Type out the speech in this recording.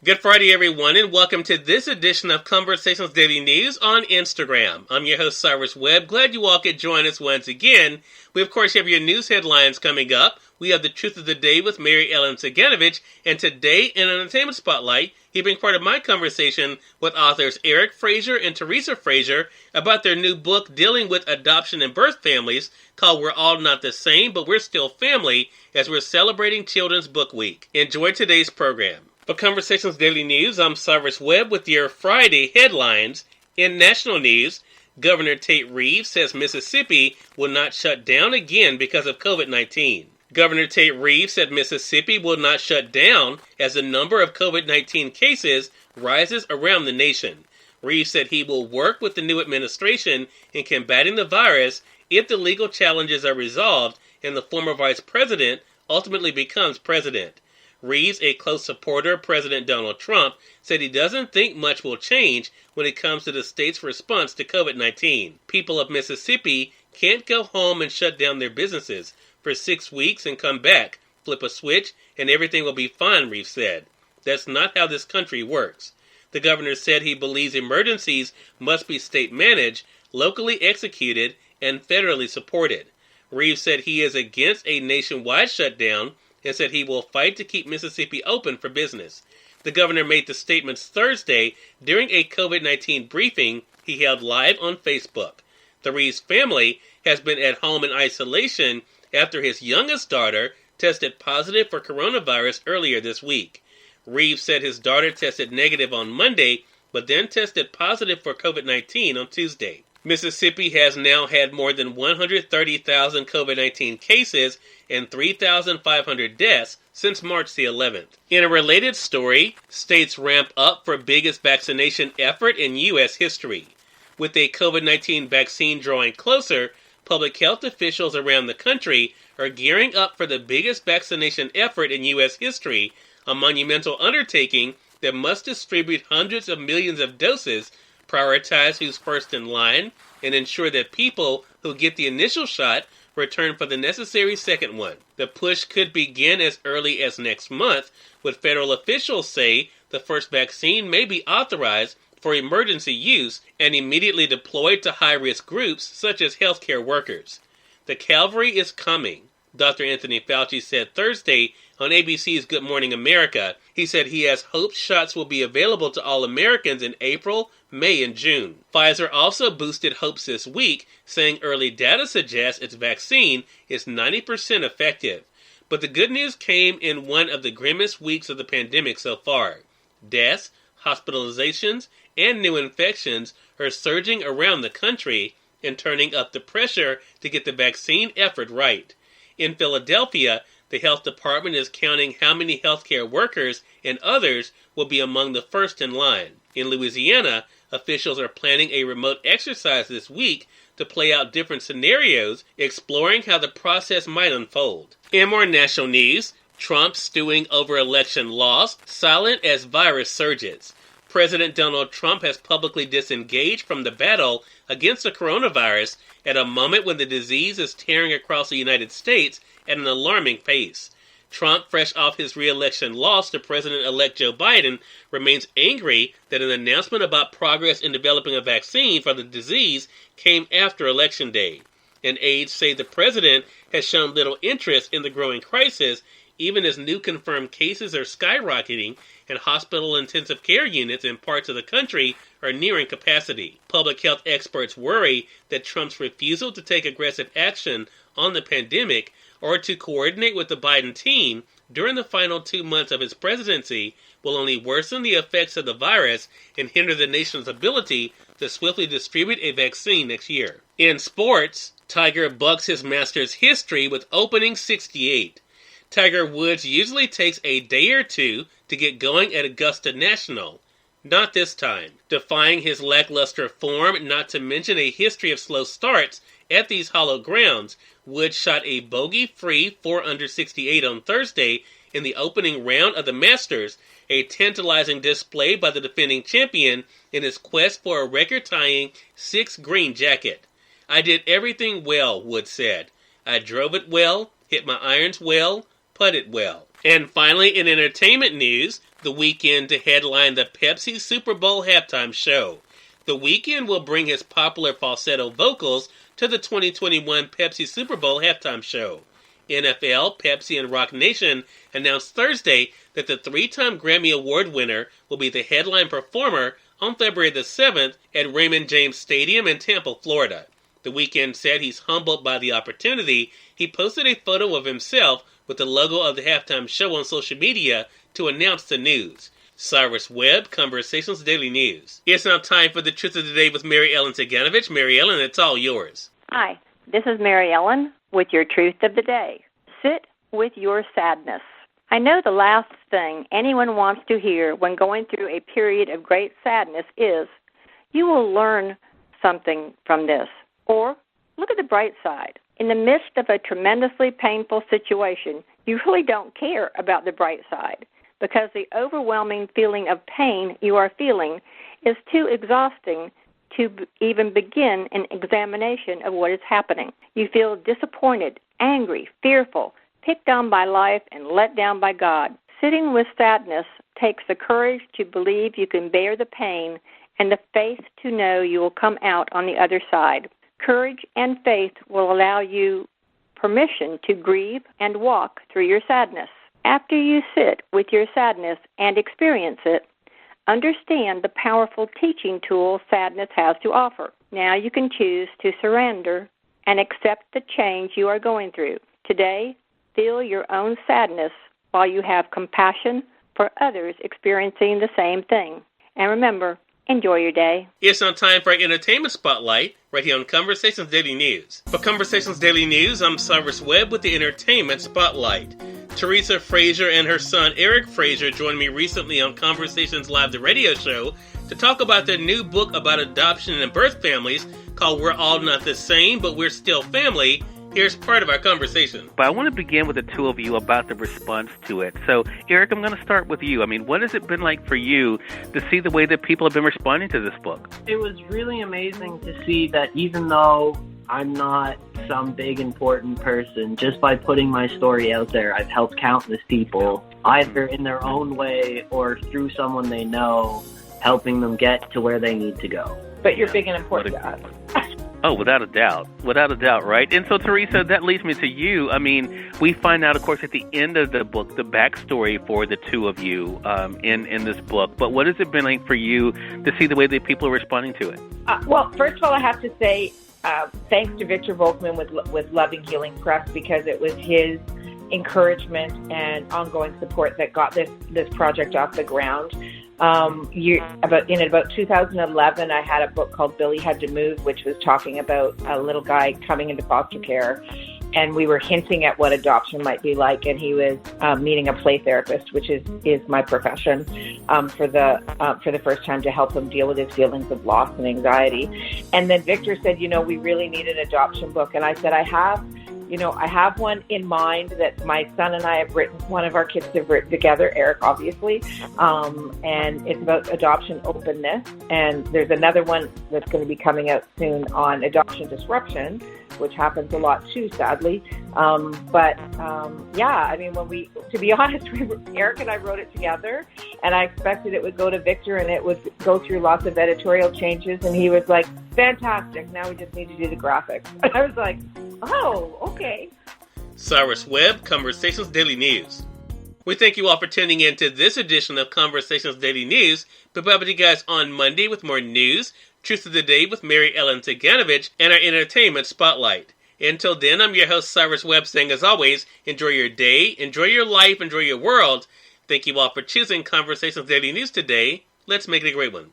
Good Friday, everyone, and welcome to this edition of Conversations Daily News on Instagram. I'm your host, Cyrus Webb. Glad you all could join us once again. We, of course, have your news headlines coming up. We have the Truth of the Day with Mary Ellen Ciganovich, and today in an Entertainment Spotlight, he brings part of my conversation with authors Eric Fraser and Teresa Fraser about their new book dealing with adoption and birth families called We're All Not the Same, But We're Still Family, as we're celebrating Children's Book Week. Enjoy today's program. For Conversations Daily News, I'm Cyrus Webb with your Friday headlines. In national news, Governor Tate Reeves says Mississippi will not shut down again because of COVID-19. Governor Tate Reeves said Mississippi will not shut down as the number of COVID-19 cases rises around the nation. Reeves said he will work with the new administration in combating the virus if the legal challenges are resolved and the former vice president ultimately becomes president. Reeves, a close supporter of President Donald Trump, said he doesn't think much will change when it comes to the state's response to COVID-19. People of Mississippi can't go home and shut down their businesses for 6 weeks and come back, flip a switch, and everything will be fine, Reeves said. That's not how this country works. The governor said he believes emergencies must be state-managed, locally executed, and federally supported. Reeves said he is against a nationwide shutdown and said he will fight to keep Mississippi open for business. The governor made the statements Thursday during a COVID-19 briefing he held live on Facebook. The Reeves family has been at home in isolation after his youngest daughter tested positive for coronavirus earlier this week. Reeves said his daughter tested negative on Monday, but then tested positive for COVID-19 on Tuesday. Mississippi has now had more than 130,000 COVID-19 cases and 3,500 deaths since March the 11th. In a related story, states ramp up for biggest vaccination effort in U.S. history. With a COVID-19 vaccine drawing closer, public health officials around the country are gearing up for the biggest vaccination effort in U.S. history, a monumental undertaking that must distribute hundreds of millions of doses, prioritize who's first in line, and ensure that people who get the initial shot return for the necessary second one. The push could begin as early as next month, with federal officials say the first vaccine may be authorized for emergency use and immediately deployed to high-risk groups such as healthcare workers. The cavalry is coming, Dr. Anthony Fauci said Thursday on ABC's Good Morning America. He said he has hopes shots will be available to all Americans in April, May, and June. Pfizer also boosted hopes this week, saying early data suggests its vaccine is 90% effective. But the good news came in one of the grimmest weeks of the pandemic so far. Deaths, hospitalizations, and new infections are surging around the country and turning up the pressure to get the vaccine effort right. In Philadelphia, the health department is counting how many healthcare workers and others will be among the first in line. In Louisiana, officials are planning a remote exercise this week to play out different scenarios, exploring how the process might unfold. In more national news, Trump stewing over election loss, silent as virus surges. President Donald Trump has publicly disengaged from the battle against the coronavirus at a moment when the disease is tearing across the United States at an alarming pace. Trump, fresh off his re-election loss to President-elect Joe Biden, remains angry that an announcement about progress in developing a vaccine for the disease came after Election Day. And aides say the president has shown little interest in the growing crisis, even as new confirmed cases are skyrocketing and hospital intensive care units in parts of the country are nearing capacity. Public health experts worry that Trump's refusal to take aggressive action on the pandemic or to coordinate with the Biden team during the final 2 months of his presidency will only worsen the effects of the virus and hinder the nation's ability to swiftly distribute a vaccine next year. In sports, Tiger bucks his Masters history with opening 68. Tiger Woods usually takes a day or two to get going at Augusta National. Not this time. Defying his lackluster form, not to mention a history of slow starts at these hollow grounds, Woods shot a bogey-free 4 under 68 on Thursday in the opening round of the Masters, a tantalizing display by the defending champion in his quest for a record-tying 6 green jacket. I did everything well, Woods said. I drove it well, hit my irons well, putted well. And finally, in entertainment news, The Weeknd to headline the Pepsi Super Bowl halftime show. The Weeknd will bring his popular falsetto vocals to the 2021 Pepsi Super Bowl halftime show. NFL, Pepsi, and Rock Nation announced Thursday that the three-time Grammy Award winner will be the headline performer on February the 7th at Raymond James Stadium in Tampa, Florida. The Weeknd said he's humbled by the opportunity. He posted a photo of himself with the logo of the halftime show on social media to announce the news. Cyrus Webb, Conversations Daily News. It's now time for the Truth of the Day with Mary Ellen Ciganovich. Mary Ellen, it's all yours. Hi, this is Mary Ellen with your Truth of the Day. Sit with your sadness. I know the last thing anyone wants to hear when going through a period of great sadness is, you will learn something from this. Or, look at the bright side. In the midst of a tremendously painful situation, you really don't care about the bright side because the overwhelming feeling of pain you are feeling is too exhausting to even begin an examination of what is happening. You feel disappointed, angry, fearful, picked on by life, and let down by God. Sitting with sadness takes the courage to believe you can bear the pain and the faith to know you will come out on the other side. Courage and faith will allow you permission to grieve and walk through your sadness. After you sit with your sadness and experience it, understand the powerful teaching tool sadness has to offer. Now you can choose to surrender and accept the change you are going through. Today, feel your own sadness while you have compassion for others experiencing the same thing. And remember, enjoy your day. It's now time for our Entertainment Spotlight right here on Conversations Daily News. For Conversations Daily News, I'm Cyrus Webb with the Entertainment Spotlight. Teresa Frazier and her son Eric Frazier joined me recently on Conversations Live, the radio show, to talk about their new book about adoption and birth families called We're All Not the Same, But We're Still Family. Here's part of our conversation. But I want to begin with the two of you about the response to it. So, Eric, I'm going to start with you. I mean, what has it been like for you to see the way that people have been responding to this book? It was really amazing to see that even though I'm not some big important person, just by putting my story out there, I've helped countless people, either in their own way or through someone they know, helping them get to where they need to go. But you're big and important to us. Oh, without a doubt, right? And so, Teresa, that leads me to you. I mean, we find out, of course, at the end of the book, the backstory for the two of you in this book. But what has it been like for you to see the way that people are responding to it? Well, first of all, I have to say thanks to Victor Volkman with Loving Healing Press, because it was his encouragement and ongoing support that got this project off the ground. In about 2011, I had a book called Billy Had to Move, which was talking about a little guy coming into foster care, and we were hinting at what adoption might be like, and he was meeting a play therapist, which is my profession, for the first time, to help him deal with his feelings of loss and anxiety. And then Victor said, we really need an adoption book, and I said, I have one in mind that my son and I have written. One of our kids have written together, Eric, obviously, and it's about adoption openness. And there's another one that's going to be coming out soon on adoption disruption, which happens a lot too, sadly. To be honest, Eric and I wrote it together, and I expected it would go to Victor and it would go through lots of editorial changes, and he was like, fantastic, now we just need to do the graphics. And I was like, oh, okay. Cyrus Webb, Conversations Daily News. We thank you all for tuning in to this edition of Conversations Daily News. We'll be back with you guys on Monday with more news, Truth of the Day with Mary Ellen Ciganovich, and our Entertainment Spotlight. Until then, I'm your host, Cyrus Webb, saying as always, enjoy your day, enjoy your life, enjoy your world. Thank you all for choosing Conversations Daily News today. Let's make it a great one.